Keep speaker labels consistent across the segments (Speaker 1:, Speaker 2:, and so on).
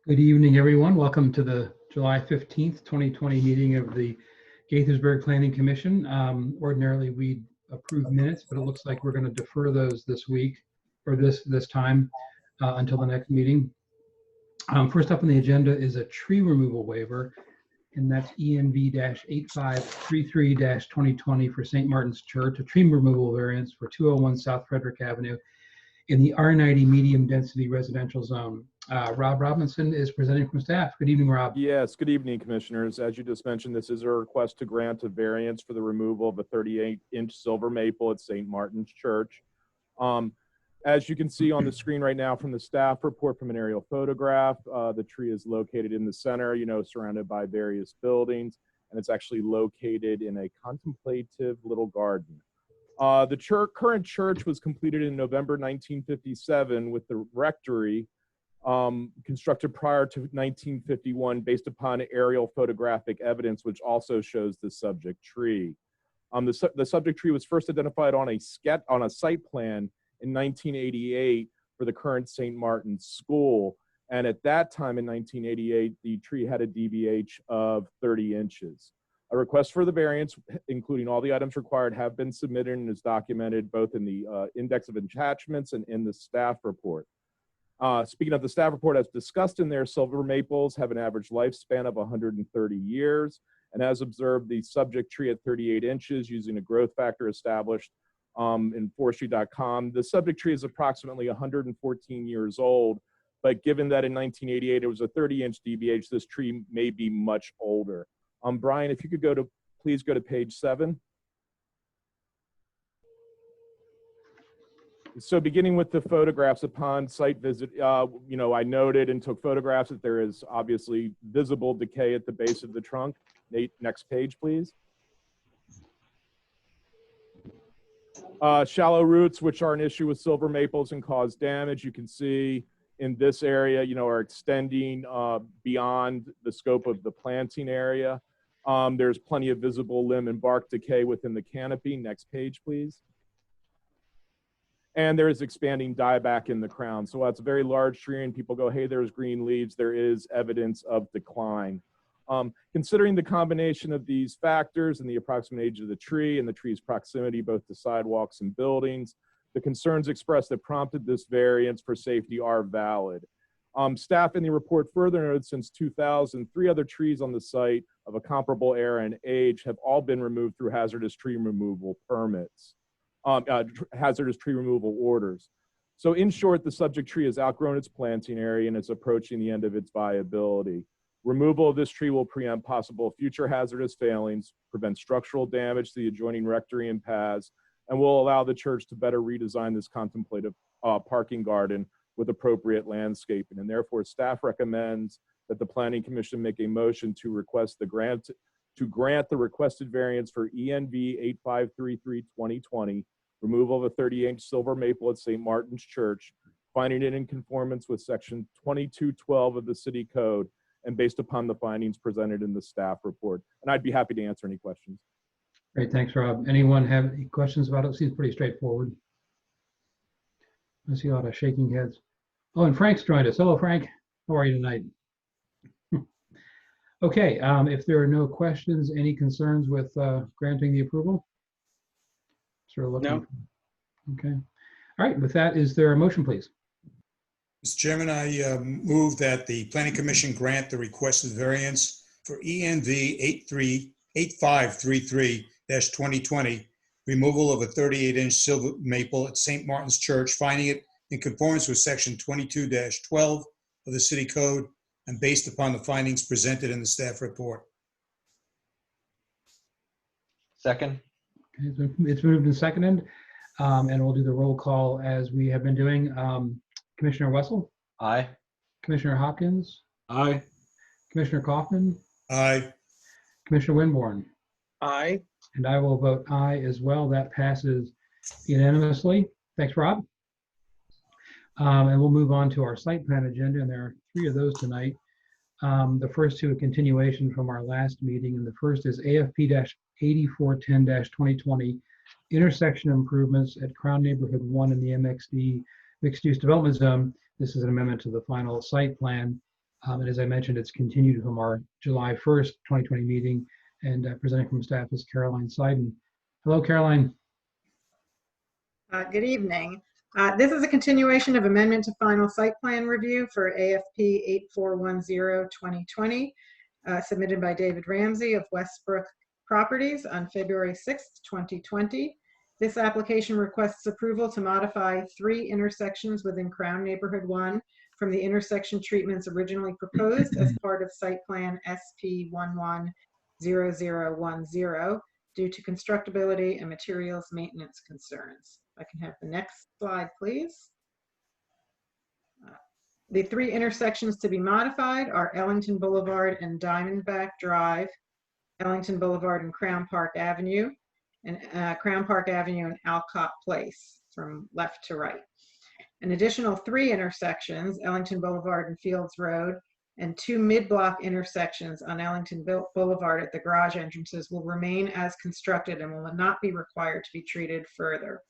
Speaker 1: Good evening, everyone. Welcome to the July 15th, 2020 meeting of the Gaithersburg Planning Commission. Ordinarily, we approve minutes, but it looks like we're going to defer those this week or this time until the next meeting. First up on the agenda is a tree removal waiver, and that's ENV-8533-2020 for St. Martin's Church, a tree removal variance for 201 South Frederick Avenue in the R90 medium density residential zone. Rob Robinson is presenting from staff. Good evening, Rob.
Speaker 2: Yes, good evening, commissioners. As you just mentioned, this is a request to grant a variance for the removal of a 38-inch silver maple at St. Martin's Church. As you can see on the screen right now from the staff report from an aerial photograph, the tree is located in the center, surrounded by various buildings, and it's actually located in a contemplative little garden. The current church was completed in November 1957 with the rectory constructed prior to 1951 based upon aerial photographic evidence, which also shows the subject tree. The subject tree was first identified on a site plan in 1988 for the current St. Martin's School. And at that time in 1988, the tree had a DBH of 30 inches. A request for the variance, including all the items required, have been submitted and is documented both in the index of attachments and in the staff report. Speaking of the staff report, as discussed in there, silver maples have an average lifespan of 130 years. And as observed, the subject tree at 38 inches using a growth factor established in forestry.com, the subject tree is approximately 114 years old. But given that in 1988 it was a 30-inch DBH, this tree may be much older. Brian, if you could please go to page 7. So beginning with the photographs upon site visit, I noted and took photographs that there is obviously visible decay at the base of the trunk. Nate, next page, please. Shallow roots, which are an issue with silver maples and cause damage, you can see in this area, are extending beyond the scope of the planting area. There's plenty of visible limb and bark decay within the canopy. Next page, please. And there is expanding dieback in the crown. So while it's a very large tree and people go, hey, there's green leaves, there is evidence of decline. Considering the combination of these factors and the approximate age of the tree and the tree's proximity both to sidewalks and buildings, the concerns expressed that prompted this variance for safety are valid. Staff in the report further noted since 2000, 3 other trees on the site of a comparable era and age have all been removed through hazardous tree removal permits. Hazardous tree removal orders. So in short, the subject tree has outgrown its planting area and is approaching the end of its viability. Removal of this tree will preempt possible future hazardous failings, prevent structural damage to the adjoining rectory and paths, and will allow the church to better redesign this contemplative parking garden with appropriate landscaping. And therefore, staff recommends that the Planning Commission make a motion to grant the requested variance for ENV 8533-2020, removal of a 30-inch silver maple at St. Martin's Church, finding it in conformance with section 2212 of the city code, and based upon the findings presented in the staff report. And I'd be happy to answer any questions.
Speaker 1: Great, thanks, Rob. Anyone have any questions about it? It seems pretty straightforward. I see a lot of shaking heads. Oh, and Frank's joined us. Hello, Frank. How are you tonight? Okay, if there are no questions, any concerns with granting the approval? Sort of looking. No. Okay. All right, with that, is there a motion, please?
Speaker 3: Mr. Chairman, I move that the Planning Commission grant the requested variance for ENV 8533-2020, removal of a 38-inch silver maple at St. Martin's Church, finding it in conformance with section 22-12 of the city code, and based upon the findings presented in the staff report.
Speaker 4: Second.
Speaker 1: Okay, it's moved and seconded, and we'll do the roll call as we have been doing. Commissioner Wessel?
Speaker 4: Aye.
Speaker 1: Commissioner Hopkins?
Speaker 5: Aye.
Speaker 1: Commissioner Kaufman?
Speaker 3: Aye.
Speaker 1: Commissioner Winborn?
Speaker 5: Aye.
Speaker 1: And I will vote aye as well. That passes unanimously. Thanks, Rob. And we'll move on to our site plan agenda, and there are 3 of those tonight. The first 2 a continuation from our last meeting, and the first is AFP-8410-2020, intersection improvements at Crown Neighborhood 1 in the MXD mixed-use development zone. This is an amendment to the final site plan. And as I mentioned, it's continued from our July 1st, 2020 meeting. And presenting from staff is Caroline Seiden. Hello, Caroline.
Speaker 4: Good evening. This is a continuation of amendment to final site plan review for AFP 8410-2020, submitted by David Ramsey of Westbrook Properties on February 6th, 2020. This application requests approval to modify 3 intersections within Crown Neighborhood 1 from the intersection treatments originally proposed as part of site plan SP 110010 due to constructability and materials maintenance concerns. I can have the next slide, please. The 3 intersections to be modified are Ellington Boulevard and Diamondback Drive, Ellington Boulevard and Crown Park Avenue, and Crown Park Avenue and Alcott Place from left to right. An additional 3 intersections, Ellington Boulevard and Fields Road, and 2 mid-block intersections on Ellington Boulevard at the garage entrances will remain as constructed and will not be required to be treated further.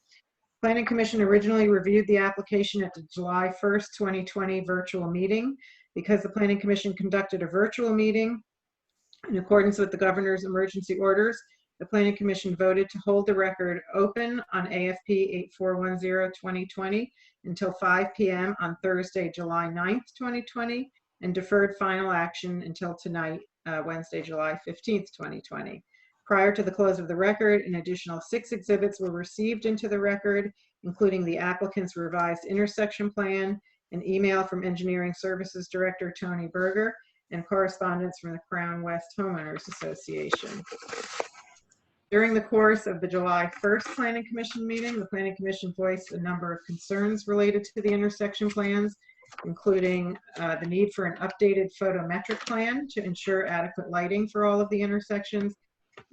Speaker 4: Planning Commission originally reviewed the application at the July 1st, 2020 virtual meeting. Because the Planning Commission conducted a virtual meeting in accordance with the governor's emergency orders, the Planning Commission voted to hold the record open on AFP 8410-2020 until 5 p.m. on Thursday, July 9th, 2020, and deferred final action until tonight, Wednesday, July 15th, 2020. Prior to the close of the record, an additional 6 exhibits were received into the record, including the applicant's revised intersection plan, an email from Engineering Services Director Tony Berger, and correspondence from the Crown West Homeowners Association. During the course of the July 1st Planning Commission meeting, the Planning Commission voiced a number of concerns related to the intersection plans, including the need for an updated photometric plan to ensure adequate lighting for all of the intersections,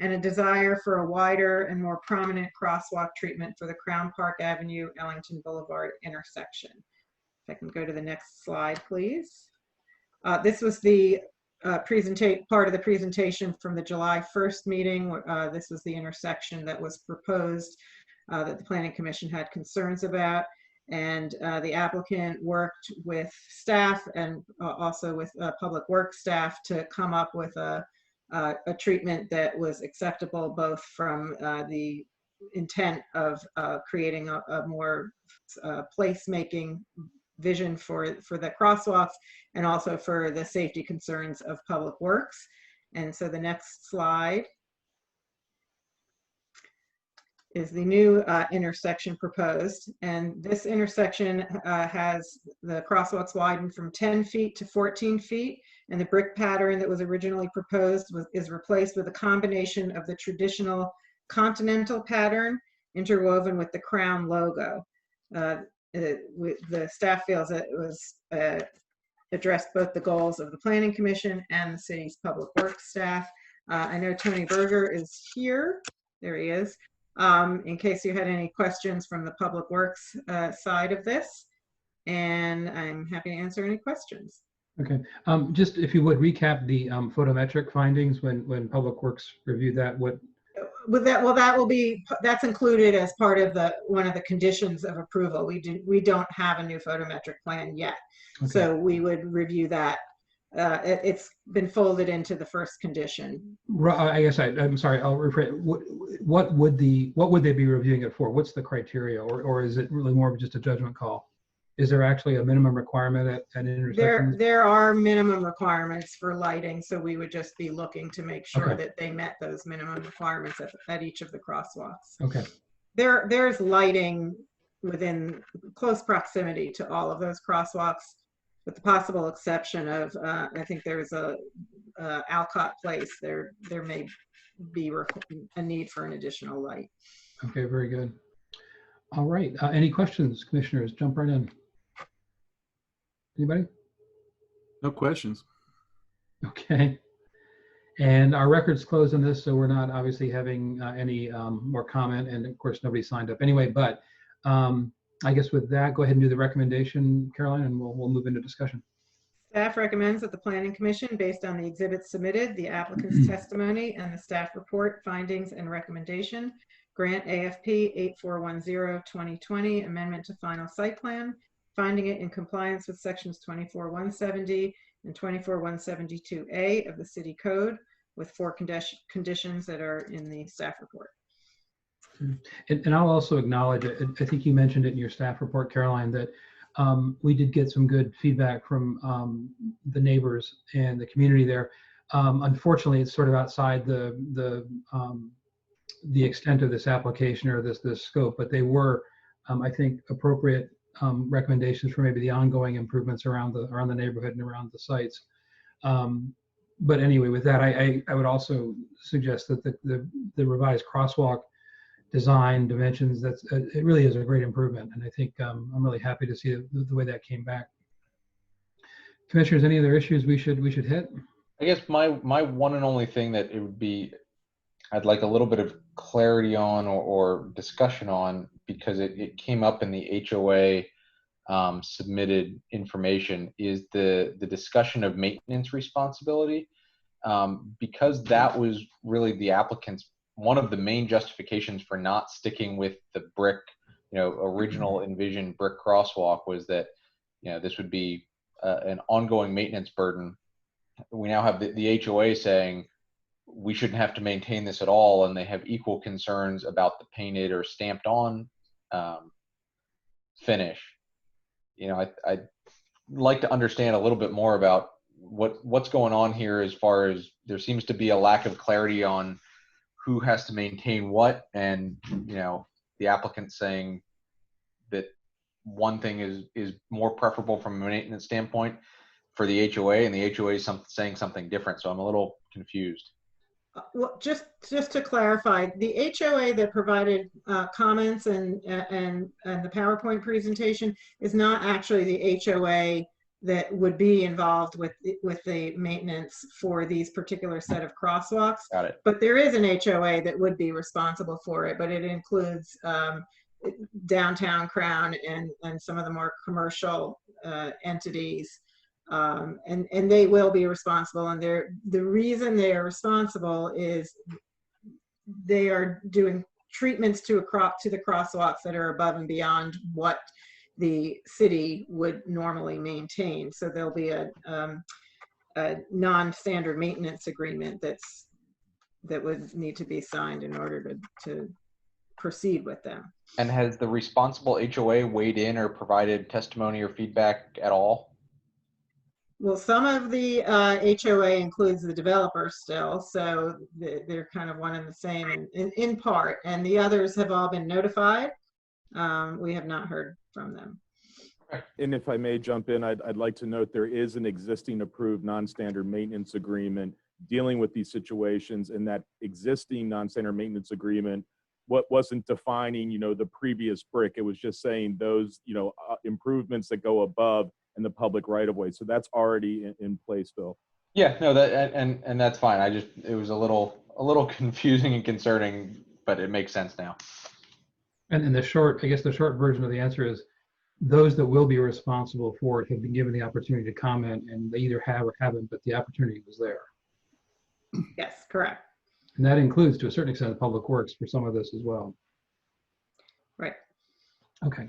Speaker 4: and a desire for a wider and more prominent crosswalk treatment for the Crown Park Avenue, Ellington Boulevard intersection. If I can go to the next slide, please. This was the part of the presentation from the July 1st meeting. This was the intersection that was proposed that the Planning Commission had concerns about. And the applicant worked with staff and also with Public Works staff to come up with a treatment that was acceptable both from the intent of creating a more place-making vision for the crosswalks and also for the safety concerns of Public Works. And so the next slide is the new intersection proposed. And this intersection has the crosswalks widened from 10 feet to 14 feet. And the brick pattern that was originally proposed is replaced with a combination of the traditional continental pattern interwoven with the Crown logo. The staff feels that it was addressed both the goals of the Planning Commission and the city's Public Works staff. I know Tony Berger is here. There he is. In case you had any questions from the Public Works side of this, and I'm happy to answer any questions.
Speaker 1: Okay, just if you would recap the photometric findings when Public Works reviewed that, what?
Speaker 4: With that, well, that's included as part of one of the conditions of approval. We don't have a new photometric plan yet, okay. So we would review that. It's been folded into the first condition.
Speaker 1: I guess I'm sorry. I'll rephrase. What would they be reviewing it for? What's the criteria, or is it really more of just a judgment call? Is there actually a minimum requirement at intersections?
Speaker 4: There are minimum requirements for lighting, so we would just be looking to make sure that they met those minimum requirements at each of the crosswalks.
Speaker 1: Okay.
Speaker 4: There's lighting within close proximity to all of those crosswalks, with the possible exception of I think there's a Alcott Place. There may be a need for an additional light.
Speaker 1: Okay, very good. All right. Any questions, commissioners? Jump right in. Anybody?
Speaker 5: No questions.
Speaker 1: Okay. And our record's closed on this, so we're not obviously having any more comment. And of course, nobody signed up anyway. But I guess with that, go ahead and do the recommendation, Caroline, and we'll move into discussion.
Speaker 4: Staff recommends that the Planning Commission, based on the exhibits submitted, the applicant's testimony, and the staff report, findings, and recommendation, grant AFP 8410-2020 amendment to final site plan finding it in compliance with sections 24-170 and 24-172A of the city code with 4 conditions that are in the staff report.
Speaker 1: And I'll also acknowledge, I think you mentioned it in your staff report, Caroline, that we did get some good feedback from the neighbors and the community there. Unfortunately, it's sort of outside the extent of this application or this scope, but they were, I think, appropriate recommendations for maybe the ongoing improvements around the neighborhood and around the sites. But anyway, with that, I would also suggest that the revised crosswalk design dimensions, it really is a great improvement, and I think I'm really happy to see the way that came back. Commissioners, any other issues we should hit?
Speaker 6: I guess my one and only thing that I'd like a little bit of clarity on or discussion on, because it came up in the HOA submitted information, is the discussion of maintenance responsibility, because that was really the applicant's one of the main justifications for not sticking with the brick, original envisioned brick crosswalk, was that, this would be an ongoing maintenance burden. We now have the HOA saying we shouldn't have to maintain this at all, and they have equal concerns about the painted or stamped on finish. I'd like to understand a little bit more about what's going on here, as far as there seems to be a lack of clarity on who has to maintain what, and the applicant saying that one thing is more preferable from a maintenance standpoint for the HOA, and the HOA is saying something different. So I'm a little confused.
Speaker 4: Well, just to clarify, the HOA that provided comments and the PowerPoint presentation is not actually the HOA that would be involved with the maintenance for these particular set of crosswalks.
Speaker 6: Got it.
Speaker 4: But there is an HOA that would be responsible for it, but it includes downtown Crown and some of the more commercial entities. And they will be responsible, and the reason they are responsible is they are doing treatments to the crosswalks that are above and beyond what the city would normally maintain. So there'll be a non-standard maintenance agreement that would need to be signed in order to proceed with them.
Speaker 6: And has the responsible HOA weighed in or provided testimony or feedback at all?
Speaker 4: Well, some of the HOA includes the developer still, so they're kind of one and the same in part, and the others have all been notified. We have not heard from them.
Speaker 2: And if I may jump in, I'd like to note there is an existing approved non-standard maintenance agreement dealing with these situations, and that existing non-standard maintenance agreement wasn't defining, the previous brick. It was just saying those, improvements that go above in the public right of way. So that's already in place, Bill.
Speaker 6: Yeah, no, and that's fine. It was a little confusing and concerning, but it makes sense now.
Speaker 1: And the short version of the answer is those that will be responsible for it have been given the opportunity to comment, and they either have or haven't, but the opportunity was there.
Speaker 4: Yes, correct.
Speaker 1: And that includes, to a certain extent, Public Works for some of this as well.
Speaker 4: Right.
Speaker 1: Okay.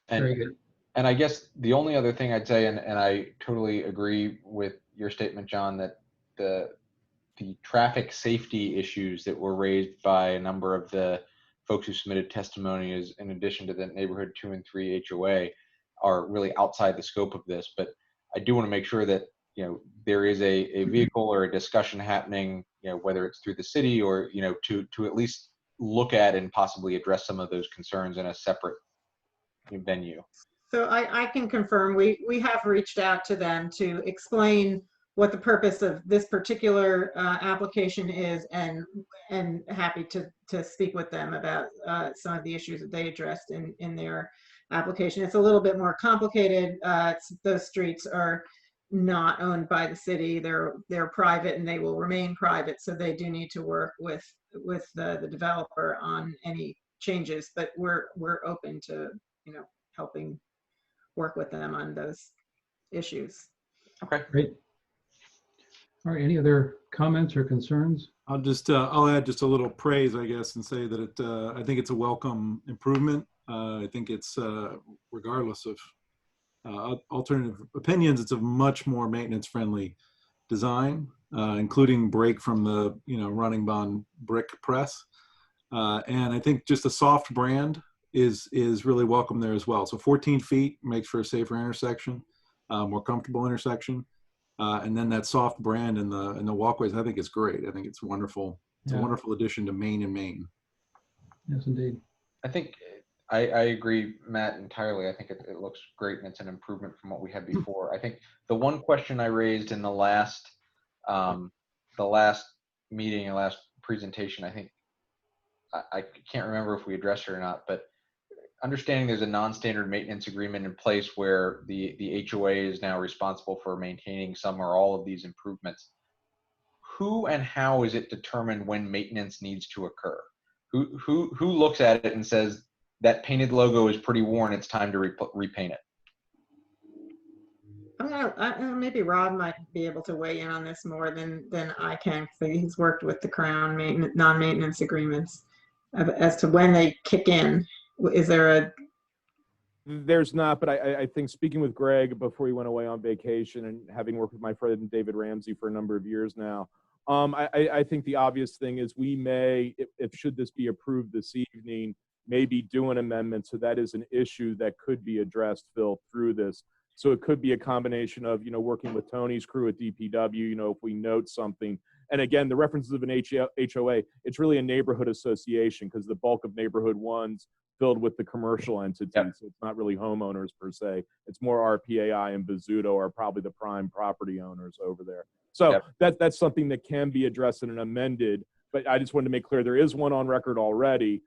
Speaker 1: Very good.
Speaker 6: And I guess the only other thing I'd say, and I totally agree with your statement, John, that the traffic safety issues that were raised by a number of the folks who submitted testimony, is in addition to the neighborhood 2 and 3 HOA, are really outside the scope of this. But I do want to make sure that there is a vehicle or a discussion happening, whether it's through the city or to at least look at and possibly address some of those concerns in a separate venue.
Speaker 4: So I can confirm we have reached out to them to explain what the purpose of this particular application is, and happy to speak with them about some of the issues that they addressed in their application. It's a little bit more complicated. Those streets are not owned by the city. They're private, and they will remain private. So they do need to work with the developer on any changes. But we're open to helping work with them on those issues.
Speaker 6: Okay,
Speaker 1: great. All right, any other comments or concerns?
Speaker 5: I'll add just a little praise, I guess, and say that I think it's a welcome improvement. I think it's regardless of alternative opinions, it's a much more maintenance-friendly design, including break from the running bond brick press. And I think just a soft brand is really welcome there as well. So 14 feet makes for a safer intersection, more comfortable intersection. And then that soft brand in the walkways, I think it's great. I think it's wonderful. It's a wonderful addition to Main and Main.
Speaker 1: Yes, indeed.
Speaker 6: I think I agree, Matt, entirely. I think it looks great and it's an improvement from what we had before. I think the one question I raised in the last meeting and last presentation, I think I can't remember if we addressed it or not, but understanding there's a non-standard maintenance agreement in place where the HOA is now responsible for maintaining some or all of these improvements. Who and how is it determined when maintenance needs to occur? Who looks at it and says that painted logo is pretty worn, it's time to repaint it?
Speaker 4: Maybe Rob might be able to weigh in on this more than I can. So he's worked with the Crown non-maintenance agreements as to when they kick in. Is there a?
Speaker 2: There's not, but I think speaking with Greg before he went away on vacation and having worked with my friend David Ramsey for a number of years now, I think the obvious thing is we may, if should this be approved this evening, maybe do an amendment so that is an issue that could be addressed, Phil, through this. So it could be a combination of, working with Tony's crew at DPW, if we note something. And again, the references of an HOA, it's really a neighborhood association because the bulk of neighborhood one's filled with the commercial entities. Yep. So it's not really homeowners per se. It's more RPAI and Bizzuto are probably the prime property owners over there. So yep. That's something that can be addressed and amended. But I just wanted to make clear there is one on record already,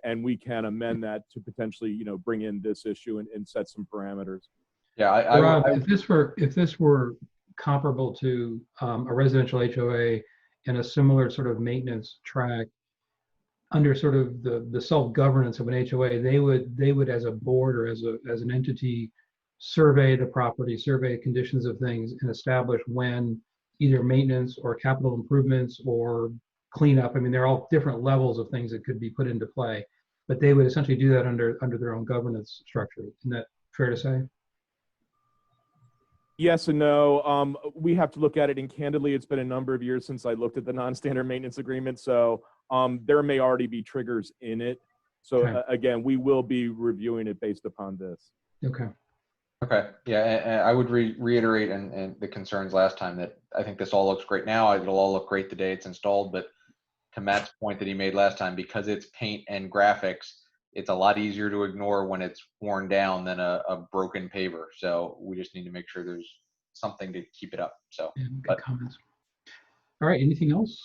Speaker 2: and we can amend that to potentially, bring in this issue and set some parameters.
Speaker 1: Yeah, Rob, if this were comparable to a residential HOA and a similar sort of maintenance track under sort of the self-governance of an HOA, they would as a board or as an entity survey the property, survey conditions of things, and establish when either maintenance or capital improvements or cleanup. I mean, they're all different levels of things that could be put into play, but they would essentially do that under their own governance structure. Isn't that fair to say?
Speaker 2: Yes and no. We have to look at it, and candidly, it's been a number of years since I looked at the non-standard maintenance agreement. So there may already be triggers in it. So okay. Again, we will be reviewing it based upon this.
Speaker 1: Okay.
Speaker 6: Okay. Yeah, and I would reiterate and the concerns last time that I think this all looks great now. It'll all look great the day it's installed. But to Matt's point that he made last time, because it's paint and graphics, it's a lot easier to ignore when it's worn down than a broken paver. So we just need to make sure there's something to keep it up. So,
Speaker 1: good comments. All right, anything else?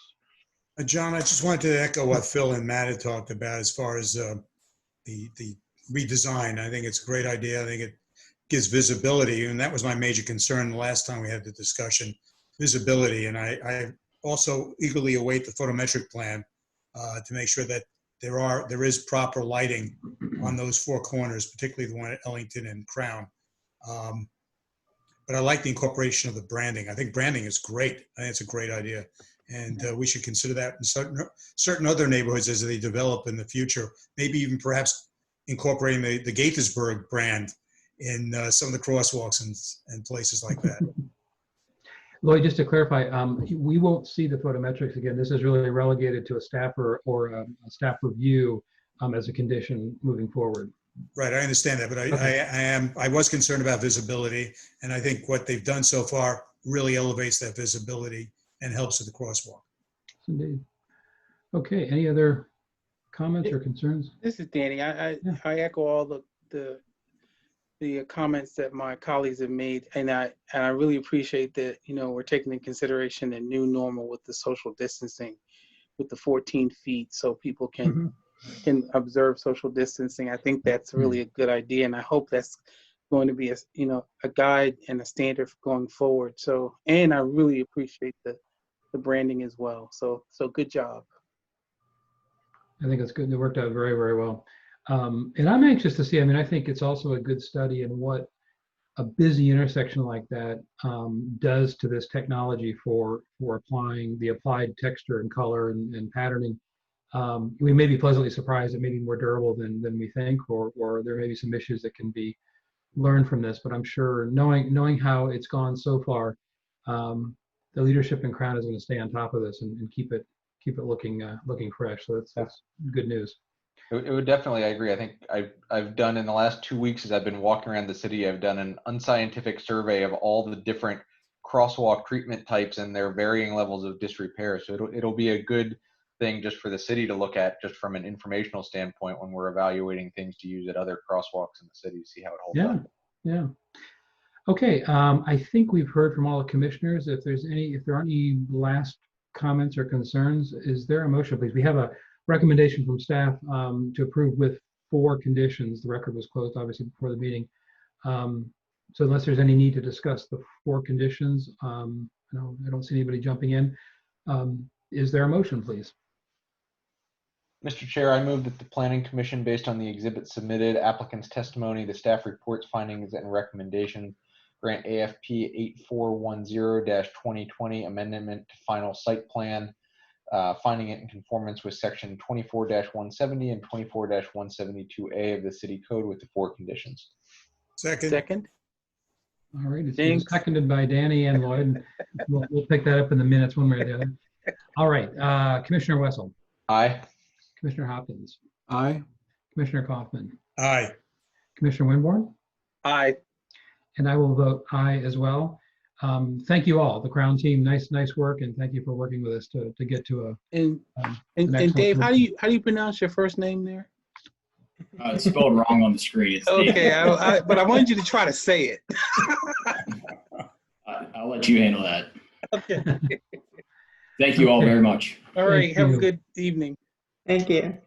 Speaker 3: John, I just wanted to echo what Phil and Matt had talked about as far as the redesign. I think it's a great idea. I think it gives visibility, and that was my major concern the last time we had the discussion, visibility. And I also eagerly await the photometric plan to make sure that there is proper lighting on those four corners, particularly the one at Ellington and Crown. But I like the incorporation of the branding. I think branding is great. I think it's a great idea. And we should consider that in certain other neighborhoods as they develop in the future, maybe even perhaps incorporating the Gaithersburg brand in some of the crosswalks and places like that.
Speaker 1: Lloyd, just to clarify, we won't see the photometrics again. This is really relegated to a staff or a staff review as a condition moving forward.
Speaker 3: Right, I understand that, but
Speaker 1: Okay.
Speaker 3: I was concerned about visibility, and I think what they've done so far really elevates that visibility and helps with the crosswalk.
Speaker 1: Indeed. Okay, any other comments or concerns?
Speaker 7: This is Danny. I echo all the comments that my colleagues have made, and I really appreciate that, we're taking into consideration the new normal with the social distancing, with the 14 feet, so people can observe social distancing. I think that's really a good idea, and I hope that's going to be a guide and a standard going forward. So, and I really appreciate the branding as well. So good job.
Speaker 1: I think it's good. It worked out very, very well. And I'm anxious to see, I think it's also a good study in what a busy intersection like that does to this technology for applying the applied texture and color and patterning. We may be pleasantly surprised it may be more durable than we think, or there may be some issues that can be learn from this, but I'm sure knowing how it's gone so far, the leadership in Crown is going to stay on top of this and keep it looking fresh. So that's good news.
Speaker 6: It would definitely, I agree. I think I've done in the last 2 weeks as I've been walking around the city, I've done an unscientific survey of all the different crosswalk treatment types and their varying levels of disrepair. So it'll be a good thing just for the city to look at, just from an informational standpoint, when we're evaluating things to use at other crosswalks in the city, see how it holds up.
Speaker 1: Yeah. Okay. I think we've heard from all the commissioners. If there aren't any last comments or concerns, is there a motion, please? We have a recommendation from staff to approve with 4 conditions. The record was closed, obviously, before the meeting. So unless there's any need to discuss the 4 conditions, no, I don't see anybody jumping in. Is there a motion, please?
Speaker 6: Mr. Chair, I move that the Planning Commission, based on the exhibit submitted, applicant's testimony, the staff reports, findings, and recommendation, grant AFP 8410-2020 amendment to final site plan, finding it in conformance with section 24-170 and 24-172A of the City Code with the 4 conditions.
Speaker 7: Second.
Speaker 1: All right, it's been seconded by Danny and Lloyd. We'll pick that up in the minutes one way or the other. All right, Commissioner Wessel.
Speaker 6: Aye.
Speaker 1: Commissioner Hopkins.
Speaker 5: Aye.
Speaker 1: Commissioner Kaufman.
Speaker 3: Aye.
Speaker 1: Commissioner Winborn.
Speaker 7: Aye.
Speaker 1: And I will vote aye as well. Thank you all, the Crown team. Nice work, and thank you for working with us to get to a.
Speaker 7: And
Speaker 1: excellent
Speaker 7: Dave, how do you pronounce your first name there?
Speaker 8: It's spelled wrong on the screen. It's
Speaker 7: Okay, but I wanted you to try to say it.
Speaker 8: I'll let you handle that.
Speaker 7: Okay.
Speaker 8: Thank you all very much.
Speaker 7: All right.
Speaker 1: Thank
Speaker 7: Have
Speaker 1: you.
Speaker 7: a good evening.
Speaker 4: Thank you.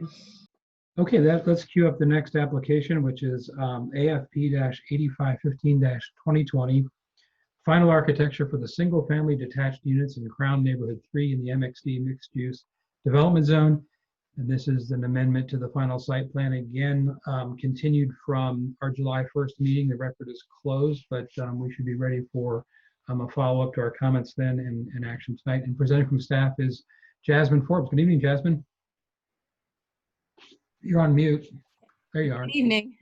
Speaker 1: Okay, let's queue up the next application, which is AFP-8515-2020. Final architecture for the single-family detached units in Crown Neighborhood 3 in the MXD mixed-use development zone. And this is an amendment to the final site plan. Again, continued from our July 1st meeting. The record is closed, but we should be ready for a follow-up to our comments then and action tonight. And presenting from staff is Jasmine Forbes. Good evening, Jasmine. You're on mute. There you are.
Speaker 9: Good evening.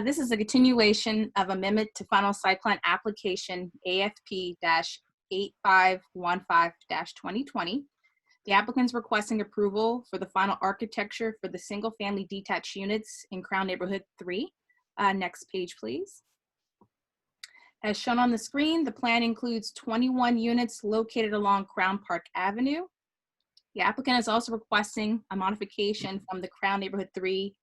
Speaker 9: This is a continuation of amendment to final site plan application AFP-8515-2020. The applicant's requesting approval for the final architecture for the single-family detached units in Crown Neighborhood 3. Next page, please. As shown on the screen, the plan includes 21 units located along Crown Park Avenue. The applicant is also requesting a modification from the Crown Neighborhood 3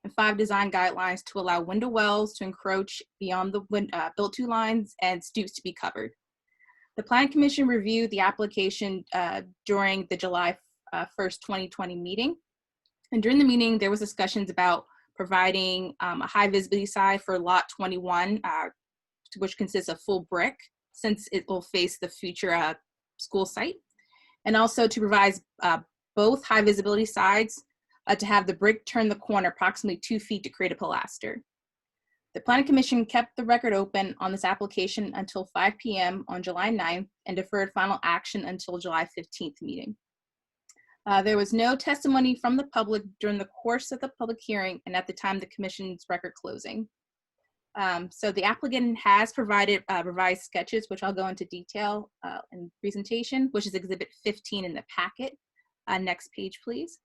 Speaker 9: and 5 design guidelines to allow window wells to encroach beyond the built-to lines and stoops to be covered. The Planning Commission reviewed the application during the July 1st, 2020 meeting. And during the meeting, there was discussions about providing a high visibility side for lot 21, which consists of full brick, since it will face the future school site. And also to provide both high visibility sides to have the brick turn the corner approximately 2 feet to create a pilaster. The Planning Commission kept the record open on this application until 5 p.m. on July 9th and deferred final action until July 15th meeting. There was no testimony from the public during the course of the public hearing and at the time of the Commission's record closing. So the applicant has provided revised sketches, which I'll go into detail in the presentation, which is Exhibit 15 in the packet. Next page, please.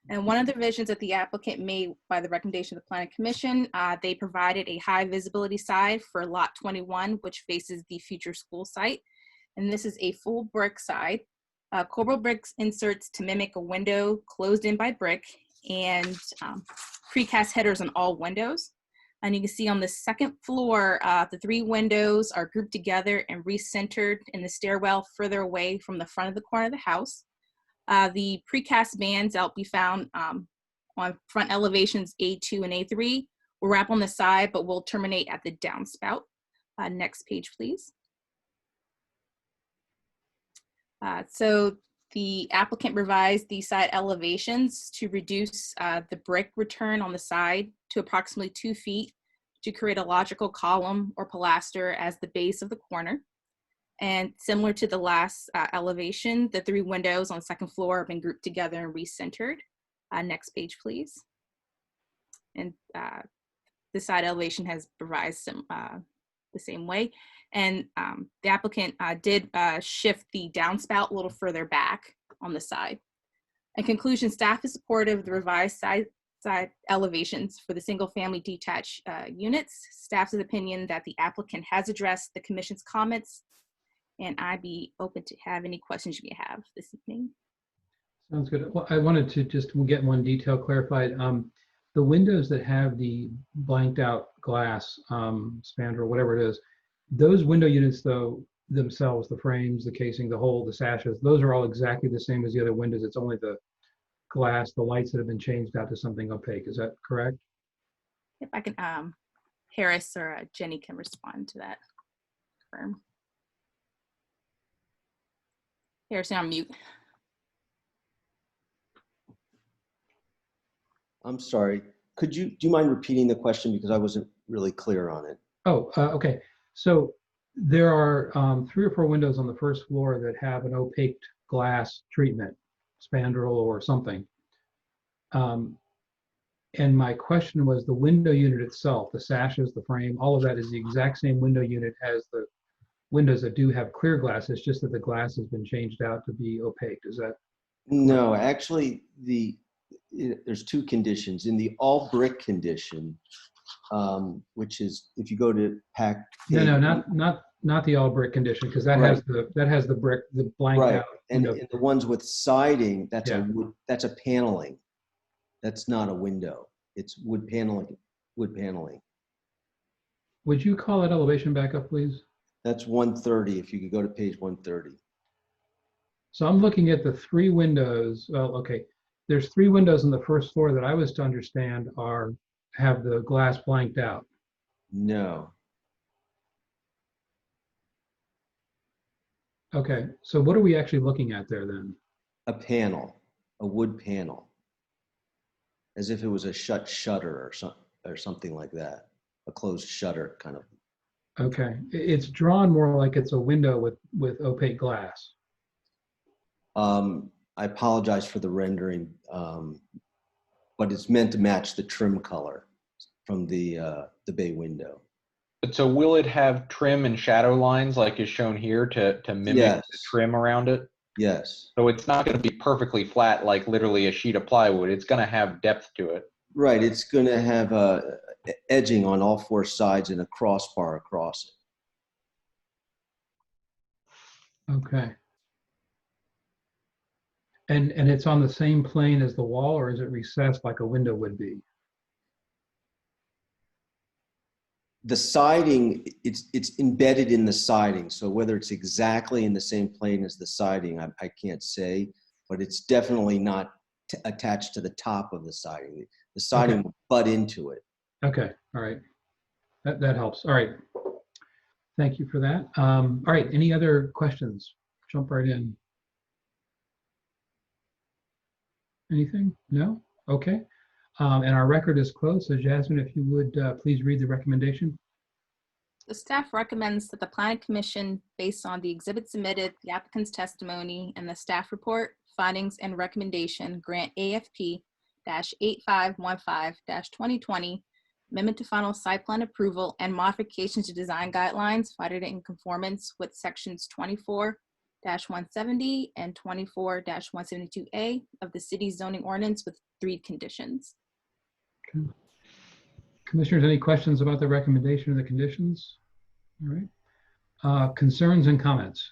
Speaker 9: And one of the revisions that the applicant made by the recommendation of the Planning Commission, they provided a high visibility side for lot 21, which faces the future school site. And this is a full brick side. Corbel bricks inserts to mimic a window closed in by brick and precast headers on all windows. And you can see on the second floor, the 3 windows are grouped together and recentered in the stairwell further away from the front of the corner of the house. The precast bands that will be found on front elevations A2 and A3 will wrap on the side, but will terminate at the downspout. Next page, please. So the applicant revised the side elevations to reduce the brick return on the side to approximately 2 feet to create a logical column or pilaster as the base of the corner. And similar to the last elevation, the 3 windows on the second floor have been grouped together and recentered. Next page, please. And the side elevation has revised the same way. And the applicant did shift the downspout a little further back on the side. In conclusion, staff is supportive of the revised side elevations for the single family detached units. Staff's opinion that the applicant has addressed the commission's comments, and I'd be open to have any questions you may have this evening.
Speaker 1: Sounds good. Well, I wanted to just get one detail clarified. The windows that have the blanked out glass spandrel, whatever it is, those window units though themselves, the frames, the casing, the hole, the sashes, those are all exactly the same as the other windows. It's only the glass, the lights that have been changed out to something opaque. Is that correct?
Speaker 9: If I can, Harris or Jenny can respond to that. Confirm. Harris, you're on mute.
Speaker 10: I'm sorry. Do you mind repeating the question because I wasn't really clear on it?
Speaker 1: Oh, okay. So there are 3 or 4 windows on the first floor that have an opaque glass treatment, spandrel or something. And my question was the window unit itself, the sashes, the frame, all of that is the exact same window unit as the windows that do have clear glass. It's just that the glass has been changed out to be opaque. Is that?
Speaker 10: No, actually, there's 2 conditions. In the all brick condition, which is if you go to pack.
Speaker 1: No, not the all brick condition, because that has the brick, the blank out.
Speaker 10: And the ones with siding, that's a paneling. That's not a window. It's wood paneling.
Speaker 1: Would you call that elevation back up, please?
Speaker 10: That's 130. If you could go to page 130.
Speaker 1: So I'm looking at the 3 windows. Well, okay. There's 3 windows on the first floor that I was to understand have the glass blanked out.
Speaker 10: No.
Speaker 1: Okay. So what are we actually looking at there then?
Speaker 10: A panel, a wood panel, as if it was a shut shutter or something like that, a closed shutter kind of.
Speaker 1: Okay. It's drawn more like it's a window with opaque glass.
Speaker 10: I apologize for the rendering, but it's meant to match the trim color from the bay window.
Speaker 6: But so will it have trim and shadow lines like is shown here to mimic the trim around it?
Speaker 10: Yes.
Speaker 6: So it's not going to be perfectly flat like literally a sheet of plywood. It's going to have depth to it.
Speaker 10: Right. It's going to have edging on all 4 sides and a crossbar across it.
Speaker 1: Okay. And it's on the same plane as the wall, or is it recessed like a window would be?
Speaker 10: The siding, it's embedded in the siding. So whether it's exactly in the same plane as the siding, I can't say, but it's definitely not attached to the top of the siding. The siding will butt into it.
Speaker 1: Okay. All right. That helps. All right. Thank you for that. All right. Any other questions? Jump right in. Anything? No? Okay. And our record is closed. So Jasmine, if you would please read the recommendation.
Speaker 9: The staff recommends that the Planning Commission, based on the exhibit submitted, the applicant's testimony, and the staff report, findings, and recommendation, grant AFP-8515-2020, amendment to final site plan approval and modifications to design guidelines, finding it in conformance with sections 24-170 and 24-172A of the city's zoning ordinance with 3 conditions.
Speaker 1: Okay. Commissioners, any questions about the recommendation or the conditions? All right. Concerns and comments?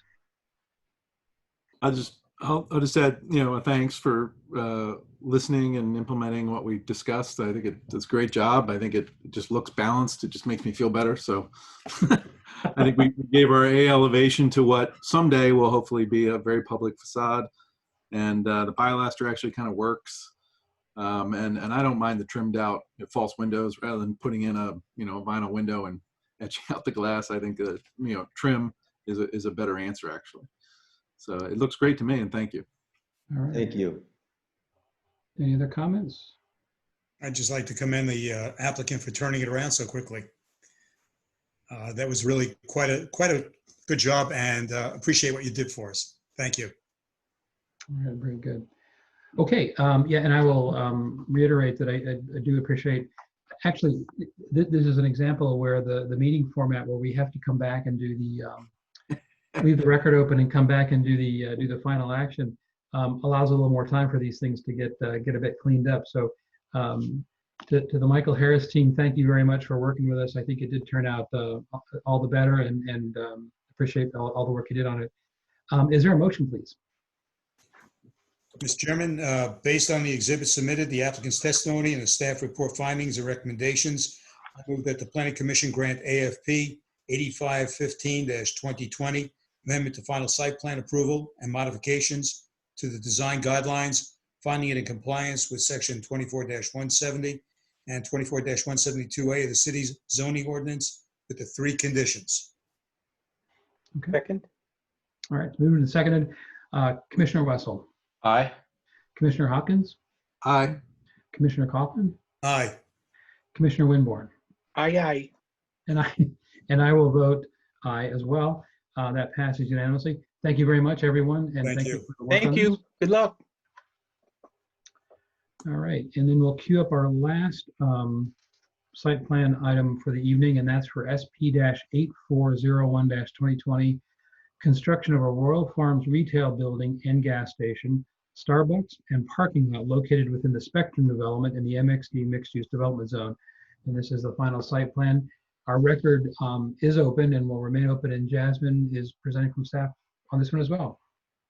Speaker 5: I'll just add, a thanks for listening and implementing what we discussed. I think it's a great job. I think it just looks balanced. It just makes me feel better. So I think we gave our A elevation to what someday will hopefully be a very public facade. And the pilaster actually kind of works. And I don't mind the trimmed out false windows rather than putting in a vinyl window and etching out the glass. I think that trim is a better answer actually. So it looks great to me, and thank you.
Speaker 1: All right.
Speaker 10: Thank you.
Speaker 1: Any other comments?
Speaker 3: I'd just like to commend the applicant for turning it around so quickly. That was really quite a good job, and appreciate what you did for us. Thank you.
Speaker 1: All right, very good. Okay, yeah, and I will reiterate that I do appreciate, Actually, this is an example where the meeting format where we have to come back and do the, leave the record open and come back and do the final action allows a little more time for these things to get a bit cleaned up. So to the Michael Harris team, thank you very much for working with us. I think it did turn out all the better, and appreciate all the work you did on it. Is there a motion, please?
Speaker 3: Mr. Chairman, based on the exhibit submitted, the applicant's testimony and the staff report findings and recommendations, I move that the Planning Commission grant AFP 8515-2020 amendment to final site plan approval and modifications to the design guidelines, finding it in compliance with section 24-170 and 24-172A of the city's zoning ordinance with the 3 conditions.
Speaker 1: Okay.
Speaker 7: Second.
Speaker 1: All right, moved and seconded. Commissioner Wessel,
Speaker 6: Aye.
Speaker 1: Commissioner Hopkins,
Speaker 5: Aye.
Speaker 1: Commissioner Kaufman,
Speaker 3: Aye.
Speaker 1: Commissioner Winborn,
Speaker 7: Aye, aye.
Speaker 1: and I will vote aye as well. That passes unanimously. Thank you very much, everyone, and
Speaker 3: Thank
Speaker 1: thank you
Speaker 3: you.
Speaker 1: for the work
Speaker 7: Thank
Speaker 1: on
Speaker 7: you.
Speaker 1: this.
Speaker 7: Good luck.
Speaker 1: All right, and then we'll queue up our last site plan item for the evening, and that's for SP-8401-2020, construction of a Royal Farms retail building and gas station, Starbucks, and parking lot located within the Spectrum development in the MXD mixed-use development zone. And this is the final site plan. Our record is open and will remain open, and Jasmine is presenting from staff on this one as well.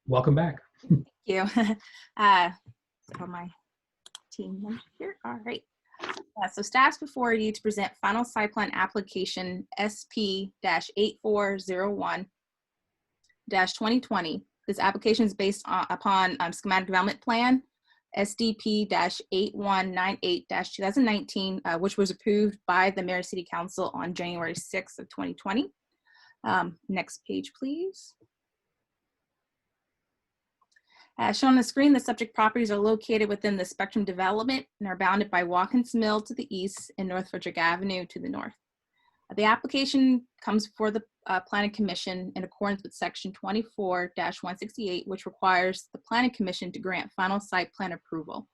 Speaker 1: Welcome back.
Speaker 9: Thank you. For my team members here. All right. So staff's before you to present final site plan application SP-8401-2020. This application is based upon schematic development plan SDP-8198-2019, which was approved by the Mayor City Council on January 6th of 2020. Next page, please. As shown on the screen, the subject properties are located within the Spectrum development and are bounded by Watkins Mill to the east and North Frederick Avenue to the north. The application comes before the Planning Commission in accordance with Section 24-168, which requires the Planning Commission to grant final site plan approval.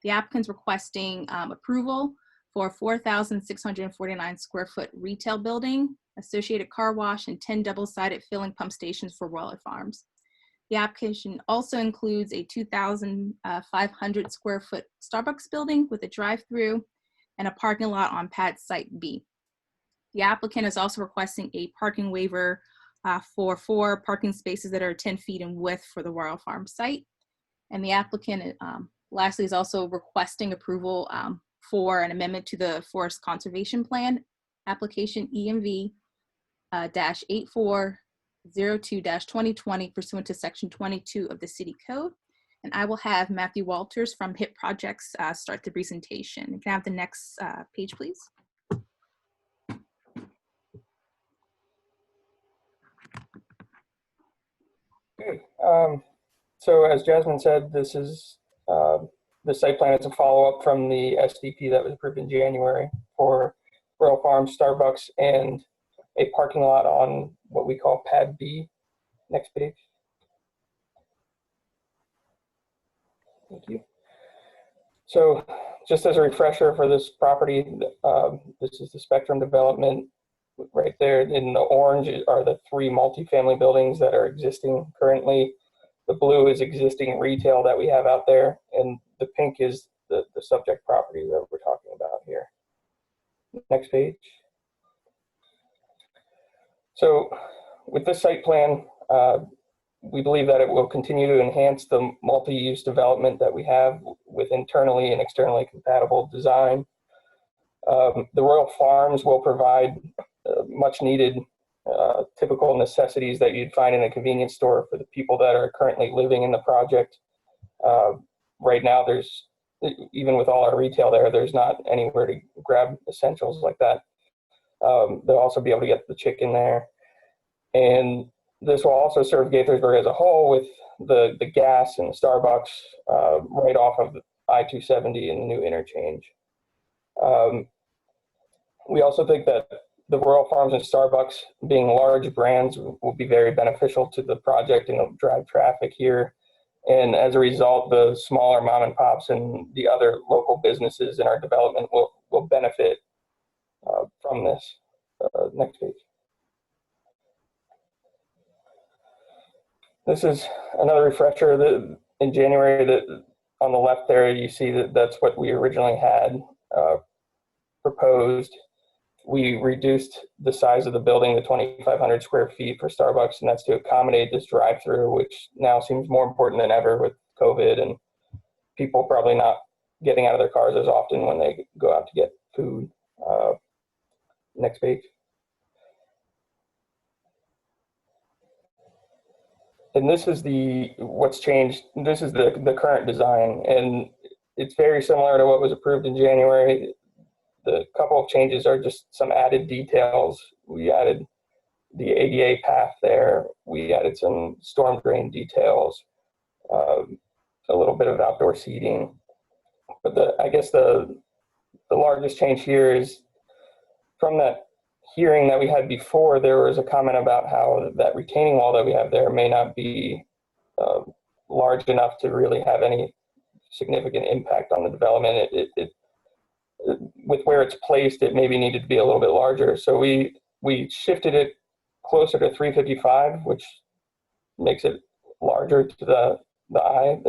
Speaker 9: The applicant's requesting approval for a 4,649 square foot retail building, associated car wash, and 10 double-sided filling pump stations for Royal Farms. The application also includes a 2,500 square foot Starbucks building with a drive-through and a parking lot on pad site B. The applicant is also requesting a parking waiver for 4 parking spaces that are 10 feet in width for the Royal Farm site. And the applicant, lastly, is also requesting approval for an amendment to the Forest Conservation Plan, application EMV-8402-2020 pursuant to Section 22 of the City Code. And I will have Matthew Walters from HIP Projects start the presentation. Can I have the next page, please?
Speaker 11: Good. So as Jasmine said, this is the site plan is a follow-up from the SDP that was approved in January for Royal Farms, Starbucks, and a parking lot on what we call Pad B. Next page. Thank you. So just as a refresher for this property, this is the Spectrum development. Right there in the orange are the 3 multifamily buildings that are existing currently. The blue is existing retail that we have out there, and the pink is the subject property that we're talking about here. Next page. So with this site plan, we believe that it will continue to enhance the multi-use development that we have with internally and externally compatible design. The Royal Farms will provide much needed typical necessities that you'd find in a convenience store for the people that are currently living in the project. Right now, there's, even with all our retail there, there's not anywhere to grab essentials like that. They'll also be able to get the chicken there. And this will also serve Gaithersburg as a whole with the gas and the Starbucks right off of I-270 and the new interchange. We also think that the Royal Farms and Starbucks, being large brands, will be very beneficial to the project and it'll drive traffic here. And as a result, the smaller mom and pops and the other local businesses in our development will will benefit from this. Next page. This is another refresher that in January, that on the left there, you see that that's what we originally had proposed. We reduced the size of the building to 2,500 square feet for Starbucks, and that's to accommodate this drive-through, which now seems more important than ever with COVID and people probably not getting out of their cars as often when they go out to get food. Next page. And this is what's changed. This is the current design, and it's very similar to what was approved in January. The couple of changes are just some added details. We added the ADA path there. We added some storm drain details, a little bit of outdoor seating. But I guess the largest change here is from that hearing that we had before, there was a comment about how that retaining wall that we have there may not be large enough to really have any significant impact on the development. With where it's placed, it maybe needed to be a little bit larger. So we shifted it closer to 355, which makes it larger to the eye,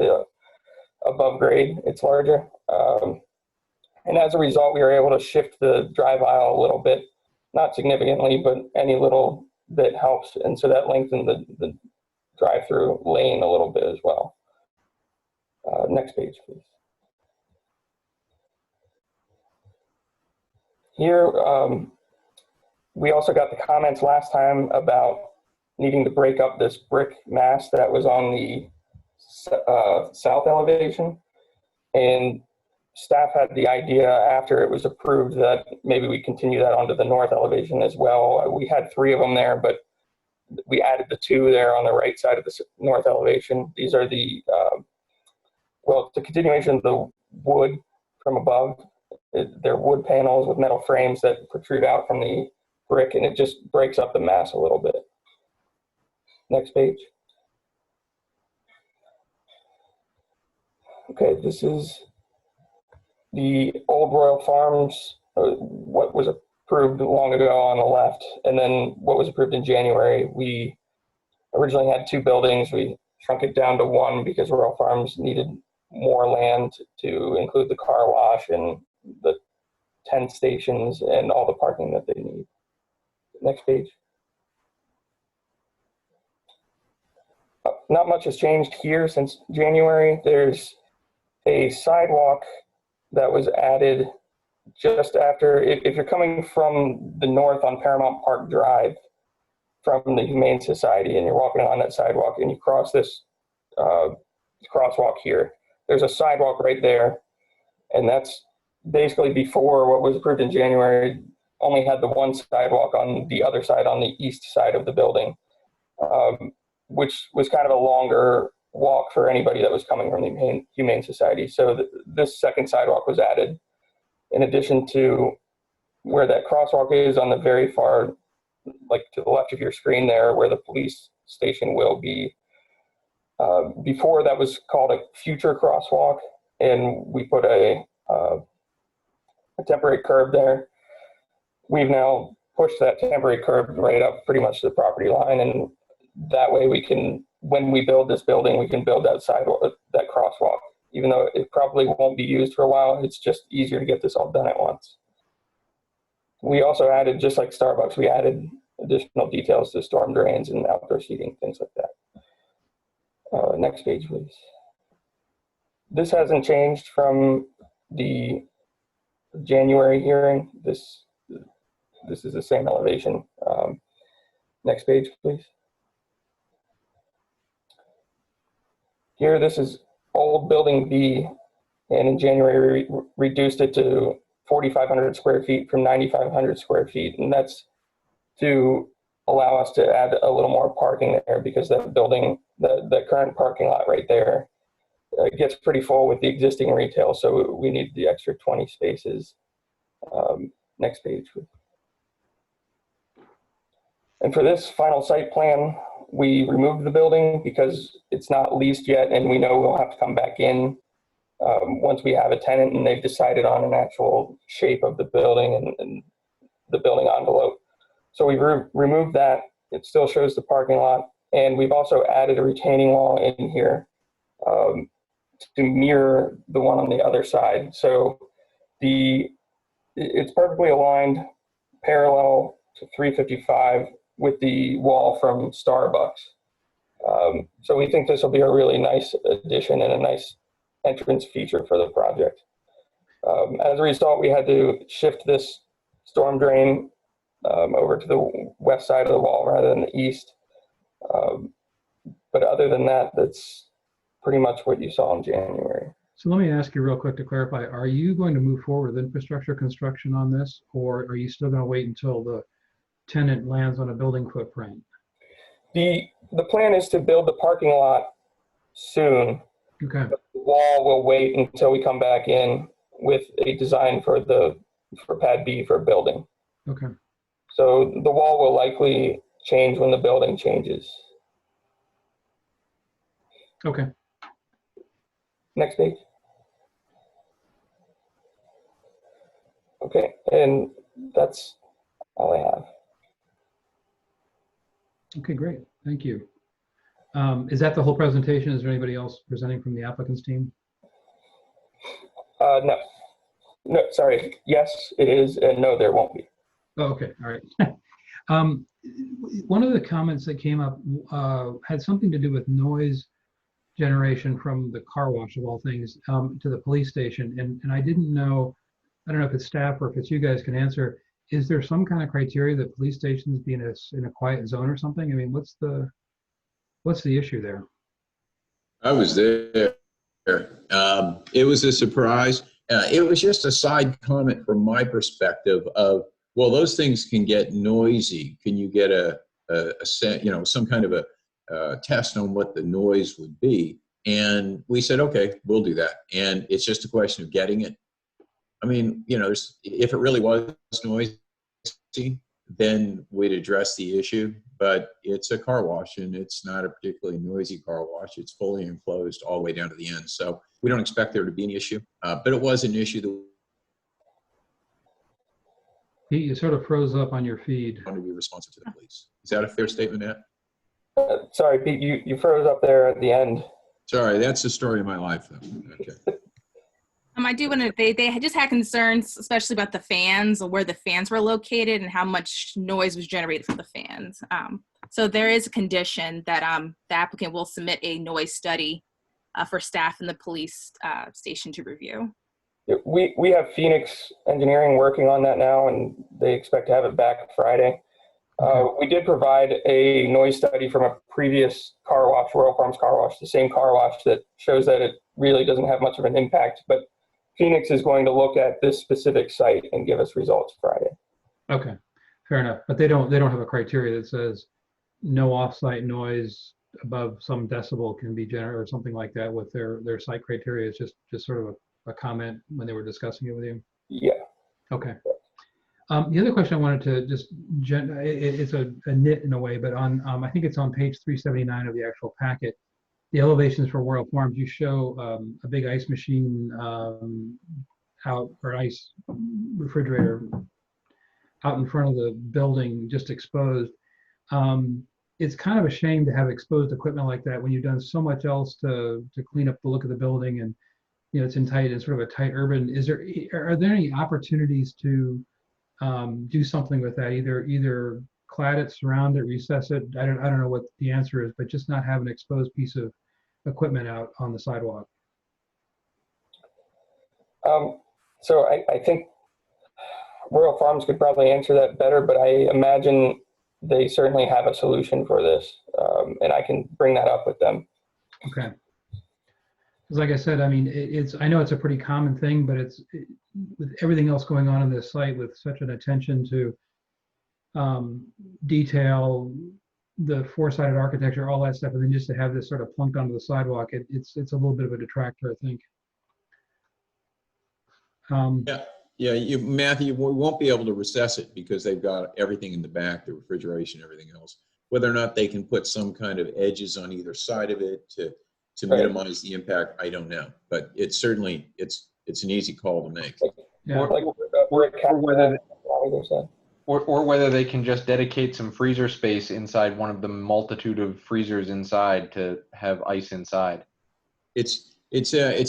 Speaker 11: above grade, it's larger. And as a result, we were able to shift the drive aisle a little bit, not significantly, but any little bit helps. And so that lengthened the drive-through lane a little bit as well. Next page, please. Here, we also got the comments last time about needing to break up this brick mass that was on the south elevation. And staff had the idea after it was approved that maybe we continue that onto the north elevation as well. We had 3 of them there, but we added the 2 there on the right side of the north elevation. These are the, well, it's a continuation of the wood from above. They're wood panels with metal frames that protrude out from the brick, and it just breaks up the mass a little bit. Next page. Okay, this is the old Royal Farms, what was approved long ago on the left, and then what was approved in January. We originally had 2 buildings. We shrunk it down to 1 because Royal Farms needed more land to include the car wash and the 10 stations and all the parking that they need. Next page. Not much has changed here since January. There's a sidewalk that was added just after, if you're coming from the north on Paramount Park Drive from the Humane Society and you're walking on that sidewalk and you cross this crosswalk here, there's a sidewalk right there, and that's basically before what was approved in January only had the 1 sidewalk on the other side, on the east side of the building, which was kind of a longer walk for anybody that was coming from the Humane Society. So this second sidewalk was added in addition to where that crosswalk is on the very far, like to the left of your screen there, where the police station will be. Before that was called a future crosswalk, and we put a temporary curb there. We've now pushed that temporary curb right up pretty much to the property line, and that way we can, when we build this building, we can build that sidewalk, that crosswalk. Even though it probably won't be used for a while, it's just easier to get this all done at once. We also added, just like Starbucks, we added additional details to storm drains and outdoor seating, things like that. Next page, please. This hasn't changed from the January hearing. This is the same elevation. Next page, please. Here, this is old building B, and in January we reduced it to 4,500 square feet from 9,500 square feet, and that's to allow us to add a little more parking there, because that building, the current parking lot right there, gets pretty full with the existing retail, so we need the extra 20 spaces. Next page. And for this final site plan, we removed the building because it's not leased yet, and we know we'll have to come back in once we have a tenant and they've decided on an actual shape of the building and the building envelope. So we've removed that. It still shows the parking lot. And we've also added a retaining wall in here to mirror the one on the other side. So it's perfectly aligned parallel to 355 with the wall from Starbucks. So we think this will be a really nice addition and a nice entrance feature for the project. As a result, we had to shift this storm drain over to the west side of the wall rather than the east. But other than that, that's pretty much what you saw in January.
Speaker 1: So let me ask you real quick to clarify, are you going to move forward with infrastructure construction on this, or are you still going to wait until the tenant lands on a building footprint?
Speaker 11: The plan is to build the parking lot soon.
Speaker 1: Okay.
Speaker 11: The wall will wait until we come back in with a design for pad B for building.
Speaker 1: Okay.
Speaker 11: So the wall will likely change when the building changes.
Speaker 1: Okay.
Speaker 11: Next page. Okay, and that's all I have.
Speaker 1: Okay, great. Thank you. Is that the whole presentation? Is there anybody else presenting from the applicant's team?
Speaker 11: No. No, sorry. Yes, it is, and no, there won't be.
Speaker 1: Oh, okay, all right. One of the comments that came up had something to do with noise generation from the car wash, of all things, to the police station. And I didn't know, I don't know if it's staff or if it's you guys can answer, is there some kind of criteria that police stations be in a quiet zone or something? I mean, what's the issue there?
Speaker 12: I was there. It was a surprise. It was just a side comment from my perspective of, well, those things can get noisy. Can you get some kind of a test on what the noise would be? And we said, okay, we'll do that. And it's just a question of getting it. I mean, if it really was noisy, then we'd address the issue. But it's a car wash, and it's not a particularly noisy car wash. It's fully enclosed all the way down to the end. So we don't expect there to be an issue. But it was an issue that
Speaker 1: You sort of froze up on your feed.
Speaker 12: wanted to be responsive to the police. Is that a fair statement, Matt?
Speaker 11: Sorry, Pete, you froze up there at the end.
Speaker 12: Sorry, that's the story of my life, though. Okay.
Speaker 9: I do want to, they just had concerns, especially about the fans or where the fans were located and how much noise was generated from the fans. So there is a condition that the applicant will submit a noise study for staff in the police station to review.
Speaker 11: We have Phoenix Engineering working on that now, and they expect to have it back Friday. We did provide a noise study from a previous car wash, Royal Farms car wash, the same car wash, that shows that it really doesn't have much of an impact. But Phoenix is going to look at this specific site and give us results Friday.
Speaker 1: Okay, fair enough. But they don't have a criteria that says no off-site noise above some decibel can be generated or something like that with their site criteria. It's just sort of a comment when they were discussing it with you.
Speaker 11: Yeah.
Speaker 1: Okay. The other question I wanted to just, it's a nit in a way, but on I think it's on page 379 of the actual packet, the elevations for Royal Farms, you show a big ice machine out, or ice refrigerator out in front of the building, just exposed. It's kind of a shame to have exposed equipment like that when you've done so much else to clean up the look of the building, and it's in sort of a tight urban. Are there any opportunities to do something with that? Either clad it, surround it, recess it. I don't know what the answer is, but just not have an exposed piece of equipment out on the sidewalk.
Speaker 11: So I think Royal Farms could probably answer that better, but I imagine they certainly have a solution for this, and I can bring that up with them.
Speaker 1: Okay. Because like I said, I mean, I know it's a pretty common thing, but with everything else going on this site, with such an attention to detail, the four-sided architecture, all that stuff, and then just to have this sort of plunked onto the sidewalk, it's a little bit of a detractor, I think.
Speaker 12: Matthew, we won't be able to recess it because they've got everything in the back, the refrigeration, everything else. Whether or not they can put some kind of edges on either side of it to to
Speaker 11: Right.
Speaker 12: minimize the impact, I don't know. But it's certainly, it's an easy call to make.
Speaker 1: Yeah.
Speaker 11: Like
Speaker 6: Or whether they can just dedicate some freezer space inside one of the multitude of freezers inside to have ice inside.
Speaker 12: It's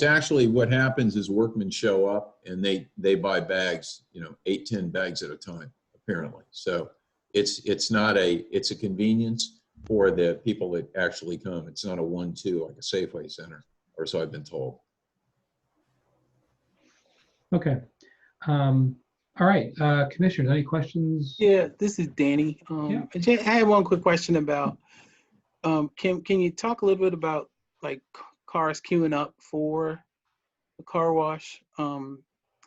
Speaker 12: actually what happens is workmen show up and they buy bags, 8, 10 bags at a time, apparently. So it's a convenience for the people that actually come. It's not a 1-2 like a Safeway center, or so I've been told.
Speaker 1: Okay. All right, commissioners, any questions?
Speaker 7: Yeah, this is Danny.
Speaker 1: Yeah.
Speaker 7: I had one quick question about, can you talk a little bit about like cars queuing up for the car wash?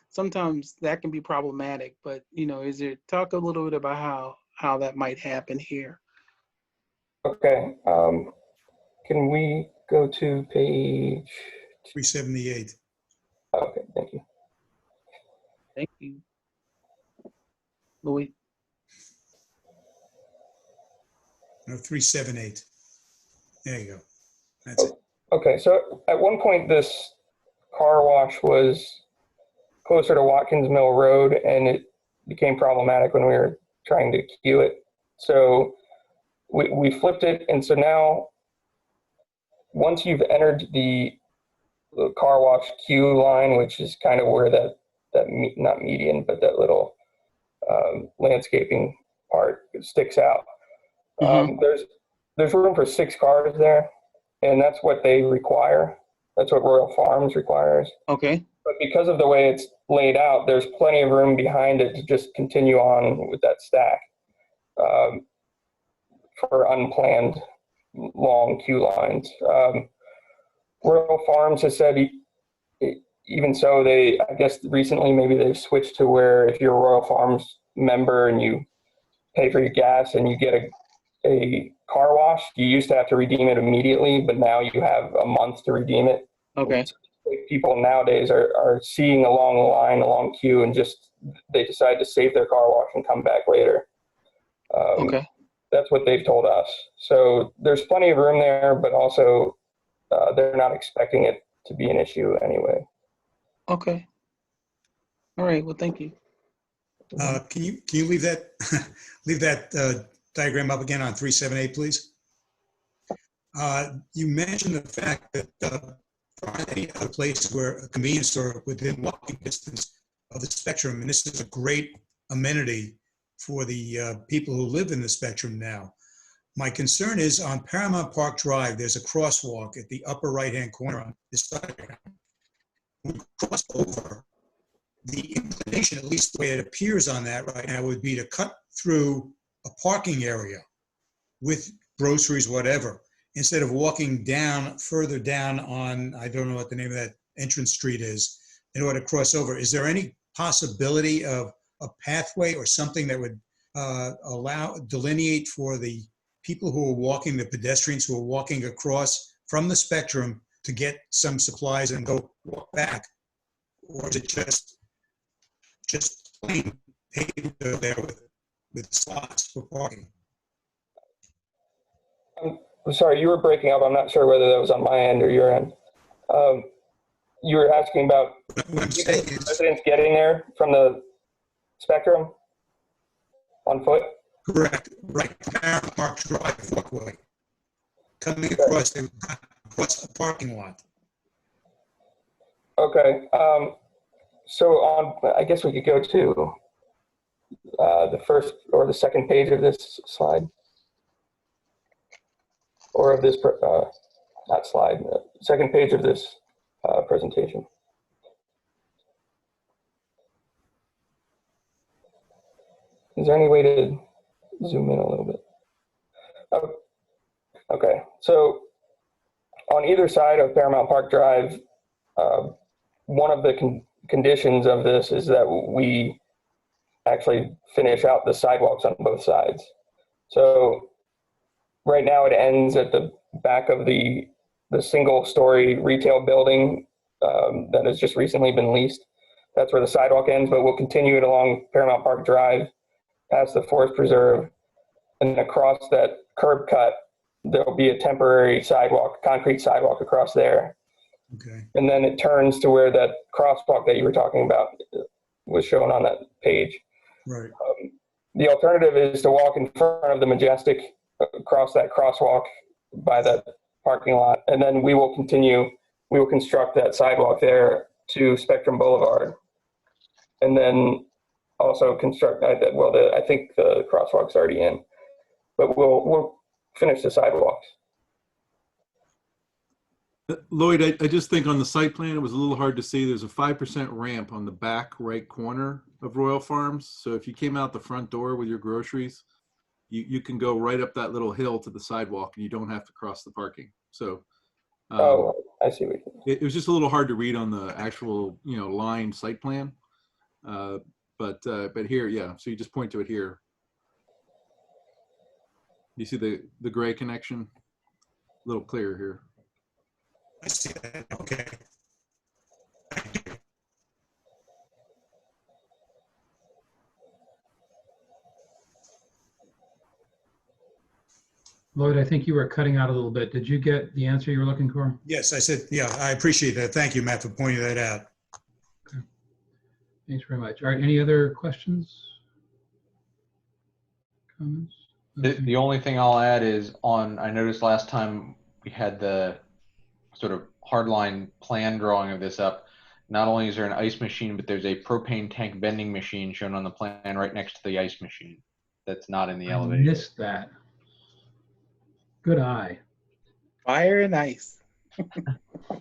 Speaker 7: Sometimes that can be problematic, but talk a little bit about how that might happen here.
Speaker 11: Okay. Can we go to page
Speaker 3: 378.
Speaker 11: Okay, thank you.
Speaker 7: Thank you. Louis?
Speaker 3: No, 378. There you go. That's it.
Speaker 11: Okay, so at one point this car wash was closer to Watkins Mill Road, and it became problematic when we were trying to queue it. So we flipped it, and so now once you've entered the car wash queue line, which is kind of where that not median, but that little landscaping part sticks out. There's room for 6 cars there, and that's what they require. That's what Royal Farms requires.
Speaker 7: Okay.
Speaker 11: But because of the way it's laid out, there's plenty of room behind it to just continue on with that stack for unplanned long queue lines. Royal Farms has said even so, I guess recently maybe they've switched to where if you're a Royal Farms member and you pay for your gas and you get a car wash, you used to have to redeem it immediately, but now you have a month to redeem it.
Speaker 7: Okay.
Speaker 11: So people nowadays are seeing a long queue and they decide to save their car wash and come back later.
Speaker 7: Okay.
Speaker 11: That's what they've told us. So there's plenty of room there, but also they're not expecting it to be an issue anyway.
Speaker 7: Okay. All right. Well, thank you.
Speaker 3: Can you leave that diagram up again on 378, please? You mentioned the fact that any other place where a convenience store within walking distance of the Spectrum, and this is a great amenity for the people who live in the Spectrum now. My concern is on Paramount Park Drive, there's a crosswalk at the upper right-hand corner on this diagram. When we cross over, the inclination, at least the way it appears on that right now, would be to cut through a parking area with groceries, whatever, instead of walking down further down on, I don't know what the name of that entrance street is, in order to cross over. Is there any possibility of a pathway or something that would delineate for the people who are walking, the pedestrians who are walking across from the Spectrum to get some supplies and go walk back? Or is it just plain paved there with slots for parking?
Speaker 11: I'm sorry, you were breaking up. I'm not sure whether that was on my end or your end. You were asking about residents getting there from the Spectrum on foot?
Speaker 3: Correct. Right. Paramount Park Drive walkway. Coming across the parking lot.
Speaker 11: Okay. So I guess we could go to the first or the second page of this slide. Or of this, not slide, second page of this presentation. Is there any way to zoom in a little bit? Oh, okay, so on either side of Paramount Park Drive, one of the conditions of this is that we actually finish out the sidewalks on both sides. So right now it ends at the back of the single-story retail building that has just recently been leased. That's where the sidewalk ends, but we'll continue it along Paramount Park Drive, past the Forest Preserve, and across that curb cut there'll be a temporary sidewalk, concrete sidewalk across there.
Speaker 3: Okay.
Speaker 11: And then it turns to where that crosswalk that you were talking about was shown on that page.
Speaker 3: Right.
Speaker 11: The alternative is to walk in front of the Majestic across that crosswalk by that parking lot. And then we will construct that sidewalk there to Spectrum Boulevard. And then also construct, I think the crosswalk's already in, but we'll finish the sidewalks.
Speaker 5: Lloyd, I just think on the site plan, it was a little hard to see. There's a 5% ramp on the back right corner of Royal Farms. So if you came out the front door with your groceries, you can go right up that little hill to the sidewalk and you don't have to cross the parking. So
Speaker 11: I see what you mean.
Speaker 5: it was just a little hard to read on the actual, line site plan. But here, yeah, so you just point to it here. You see the gray connection? A little clearer here.
Speaker 3: I see that. Okay.
Speaker 1: Lloyd, I think you were cutting out a little bit. Did you get the answer you were looking for?
Speaker 3: Yes, I said, yeah, I appreciate that. Thank you, Matt, for pointing that out.
Speaker 1: Okay. Thanks very much. All right, any other questions? Comments? Okay.
Speaker 6: The only thing I'll add is I noticed last time we had the sort of hardline plan drawing of this up. Not only is there an ice machine, but there's a propane tank vending machine shown on the plan right next to the ice machine. That's not in the
Speaker 1: I
Speaker 6: elevation.
Speaker 1: missed that. Good eye.
Speaker 7: Fire and ice.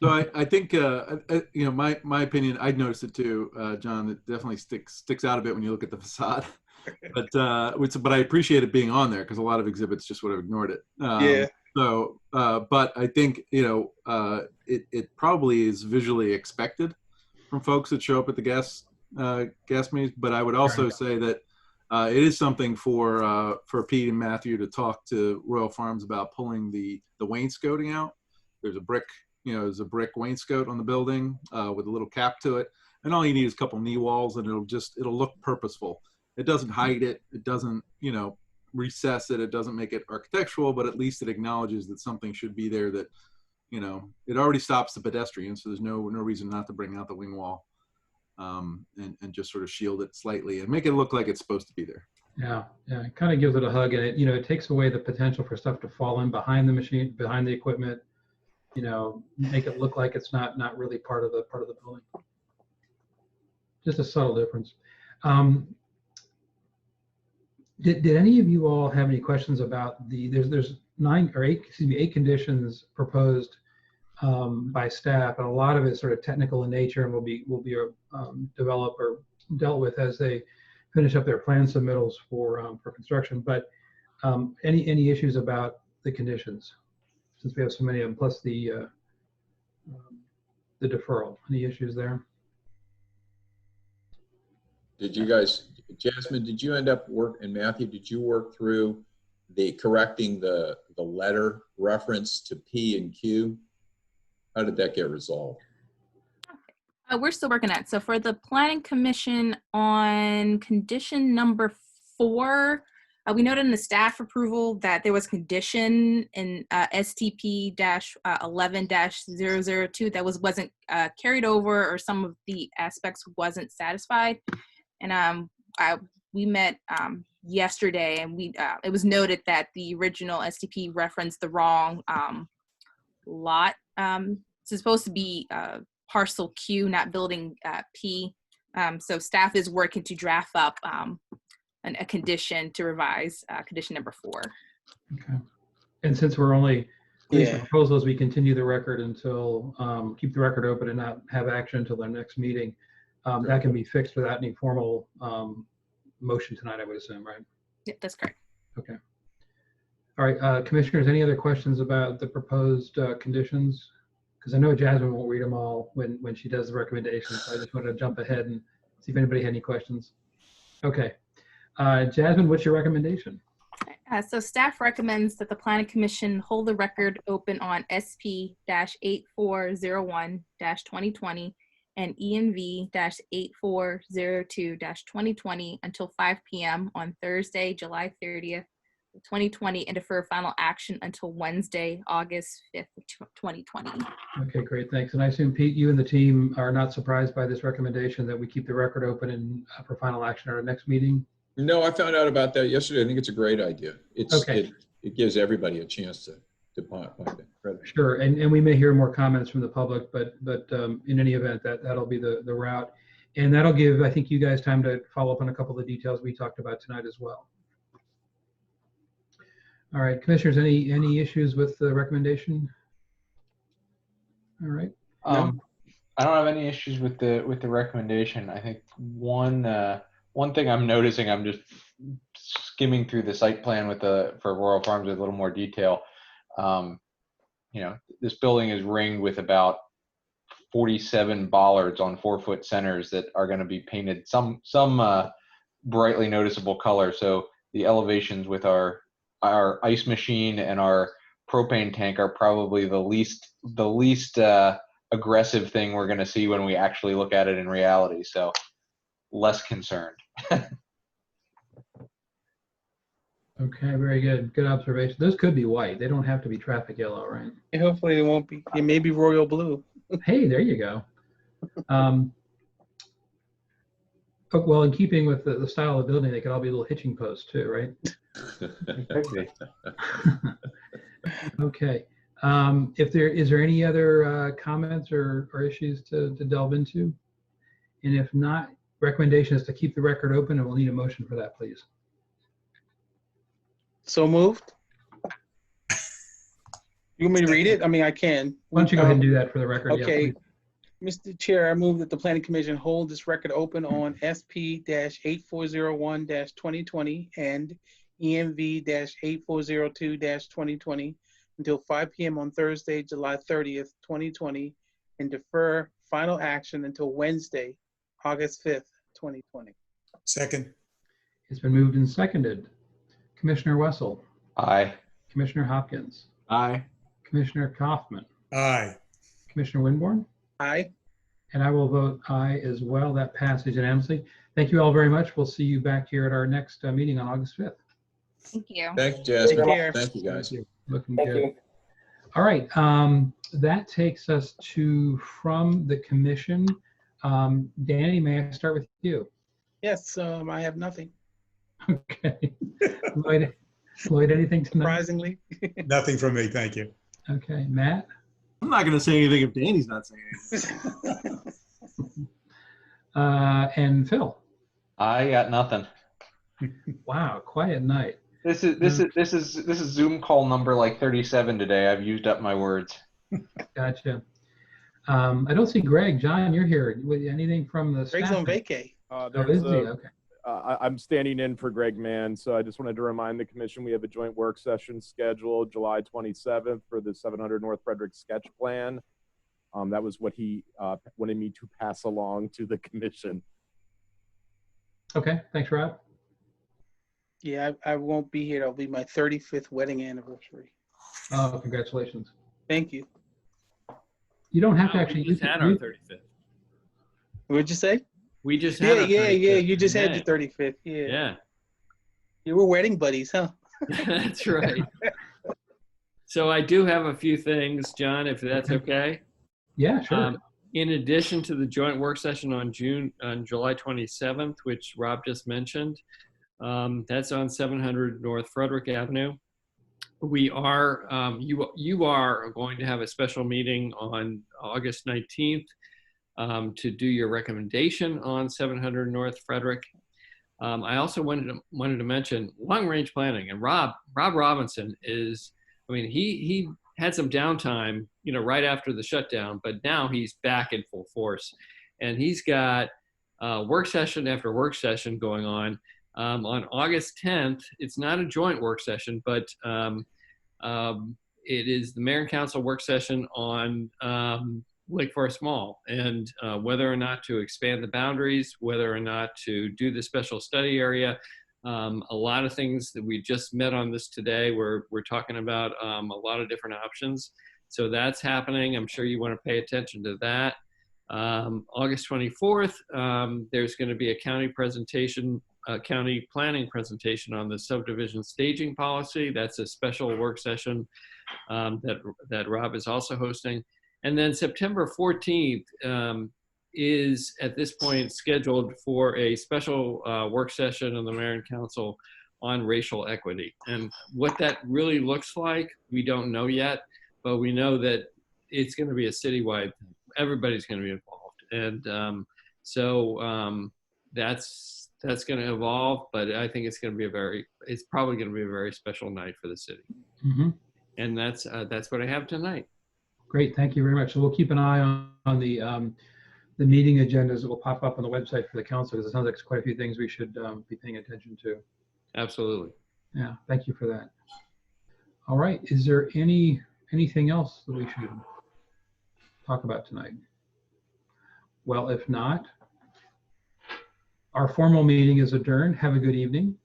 Speaker 5: So I think, my opinion, I'd noticed it too, John, it definitely sticks out a bit when you look at the facade. But I appreciate it being on there because a lot of exhibits just would have ignored it.
Speaker 7: Yeah.
Speaker 5: So, but I think, it probably is visually expected from folks that show up at the gas meetings. But I would also say that it is something for Pete and Matthew to talk to Royal Farms about pulling the wainscoting out. There's a brick, there's a brick wainscot on the building with a little cap to it. And all you need is a couple knee walls and it'll look purposeful. It doesn't hide it. It doesn't, recess it. It doesn't make it architectural, but at least it acknowledges that something should be there that, it already stops the pedestrians. So there's no reason not to bring out the wing wall and just sort of shield it slightly and make it look like it's supposed to be there.
Speaker 1: Yeah. It kind of gives it a hug and it takes away the potential for stuff to fall in behind the machine, behind the equipment, make it look like it's not really part of the building. Just a subtle difference. Did any of you all have any questions about there's 8 conditions proposed by staff, and a lot of it's sort of technical in nature and will be developed or dealt with as they finish up their plan submittals for construction. But any issues about the conditions, since we have so many of them, plus the deferral? Any issues there?
Speaker 12: Did you guys, Jasmine, did you end up and Matthew, did you work through correcting the letter reference to P and Q? How did that get resolved?
Speaker 9: We're still working on it. So for the Planning Commission on condition number 4, we noted in the staff approval that there was condition in STP-11-002 that wasn't carried over, or some of the aspects wasn't satisfied. And we met yesterday, and it was noted that the original STP referenced the wrong lot. It's supposed to be parcel Q, not building P. So staff is working to draft up a condition to revise condition number 4.
Speaker 1: Okay. And since we're only the proposals, we continue the record until keep the record open and not have action until the next meeting. That can be fixed without any formal motion tonight, I would assume, right?
Speaker 9: Yeah, that's correct.
Speaker 1: Okay. All right, commissioners, any other questions about the proposed conditions? Because I know Jasmine won't read them all when she does the recommendations. So I just wanted to jump ahead and see if anybody had any questions. Okay. Jasmine, what's your recommendation?
Speaker 9: So staff recommends that the Planning Commission hold the record open on SP-8401-2020 and ENV-8402-2020 until 5 p.m. on Thursday, July 30th, 2020, and defer final action until Wednesday, August 5th, 2020.
Speaker 1: Okay, great, thanks. And I assume, Pete, you and the team are not surprised by this recommendation that we keep the record open and for final action at our next meeting?
Speaker 12: No, I found out about that yesterday. I think it's a great idea.
Speaker 1: Okay.
Speaker 12: It gives everybody a chance to point it.
Speaker 1: Sure, and we may hear more comments from the public, but in any event, that'll be the route. And that'll give, I think, you guys time to follow up on a couple of the details we talked about tonight as well. All right, commissioners, any issues with the recommendation? All right.
Speaker 6: I don't have any issues with the recommendation. I think one thing I'm noticing, I'm just skimming through the site plan for Royal Farms with a little more detail. This building is ringed with about 47 bollards on 4-foot centers that are going to be painted some brightly noticeable color. So the elevations with our ice machine and our propane tank are probably the least aggressive thing we're going to see when we actually look at it in reality. So less concerned.
Speaker 1: Okay, very good. Good observation. Those could be white. They don't have to be traffic yellow, right?
Speaker 7: And hopefully it won't be. It may be royal blue.
Speaker 1: Hey, there you go. Well, in keeping with the style of the building, they could all be little hitching posts too, right? Okay. Is there any other comments or issues to delve into? And if not, recommendation is to keep the record open, and we'll need a motion for that, please.
Speaker 7: So moved. You want me to read it? I mean, I can.
Speaker 1: Why don't you go ahead and do that for the record?
Speaker 7: Okay.
Speaker 1: Yeah,
Speaker 7: Mr. Chair, I move that the Planning Commission hold this record open on SP-8401-2020 and EMV-8402-2020 until 5 p.m. on Thursday, July 30th, 2020, and defer final action until Wednesday, August 5th, 2020.
Speaker 3: Second.
Speaker 1: it's been moved and seconded. Commissioner Wessel,
Speaker 6: Aye.
Speaker 1: Commissioner Hopkins,
Speaker 5: Aye.
Speaker 1: Commissioner Kaufman,
Speaker 3: Aye.
Speaker 1: Commissioner Winborn,
Speaker 7: Aye.
Speaker 1: and I will vote aye as well. That passes unanimously. Thank you all very much. We'll see you back here at our next meeting on August 5th.
Speaker 9: Thank you.
Speaker 12: Thanks, Jasper.
Speaker 7: Take care.
Speaker 12: Thank you, guys.
Speaker 1: Looking
Speaker 11: Thank
Speaker 1: good.
Speaker 11: you.
Speaker 1: All right, that takes us to from the commission. Danny, may I start with you?
Speaker 7: Yes, I have nothing.
Speaker 1: Okay. Lloyd, anything tonight?
Speaker 7: Surprisingly.
Speaker 3: Nothing from me, thank you.
Speaker 1: Okay, Matt?
Speaker 5: I'm not going to say anything if Danny's not saying anything.
Speaker 1: And Phil?
Speaker 6: I got nothing.
Speaker 1: Wow, quiet night.
Speaker 6: This is Zoom call number like 37 today. I've used up my words.
Speaker 1: Gotcha. I don't see Greg. John, you're here. Anything from the
Speaker 7: Greg's
Speaker 1: staff?
Speaker 7: on vacay.
Speaker 1: Is he? Okay.
Speaker 2: I'm standing in for Greg Mann, so I just wanted to remind the commission we have a joint work session scheduled July 27th for the 700 North Frederick sketch plan. That was what he wanted me to pass along to the commission.
Speaker 1: Okay, thanks, Rob.
Speaker 7: Yeah, I won't be here. It'll be my 35th wedding anniversary.
Speaker 1: Oh, congratulations.
Speaker 7: Thank you.
Speaker 1: You don't have to
Speaker 13: Wow,
Speaker 1: actually.
Speaker 13: we just had our 35th.
Speaker 7: What'd you say?
Speaker 13: We just had our 35th
Speaker 7: You just
Speaker 13: in
Speaker 7: had
Speaker 13: May.
Speaker 7: your 35th. Yeah.
Speaker 13: Yeah,
Speaker 7: You were wedding buddies, huh?
Speaker 13: that's right. So I do have a few things, John, if that's okay.
Speaker 1: Yeah, sure.
Speaker 13: In addition to the joint work session on July 27th, which Rob just mentioned, that's on 700 North Frederick Avenue. We are, you are going to have a special meeting on August 19th to do your recommendation on 700 North Frederick. I also wanted to mention long-range planning, and Rob Robinson is, I mean, he had some downtime, right after the shutdown, but now he's back in full force, and he's got work session after work session going on. On August 10th, it's not a joint work session, but it is the mayor and council work session on Lake Forest Mall, and whether or not to expand the boundaries, whether or not to do the special study area. A lot of things that we just met on this today. We're talking about a lot of different options. So that's happening. I'm sure you want to pay attention to that. August 24th, there's going to be a county presentation county planning presentation on the subdivision staging policy. That's a special work session that Rob is also hosting. And then September 14th is at this point scheduled for a special work session of the Mayor and Council on racial equity. And what that really looks like, we don't know yet, but we know that it's going to be a citywide thing. Everybody's going to be involved. And that's going to evolve, but I think it's going to be it's probably going to be a very special night for the city.
Speaker 1: Mm-hmm.
Speaker 13: And that's what I have tonight.
Speaker 1: Great, thank you very much. So we'll keep an eye on the meeting agendas that will pop up on the website for the council, because it sounds like there's quite a few things we should be paying attention to.
Speaker 13: Absolutely.
Speaker 1: Yeah, thank you for that. All right, is there anything else that we should talk about tonight? Well, if not, our formal meeting is adjourned. Have a good evening.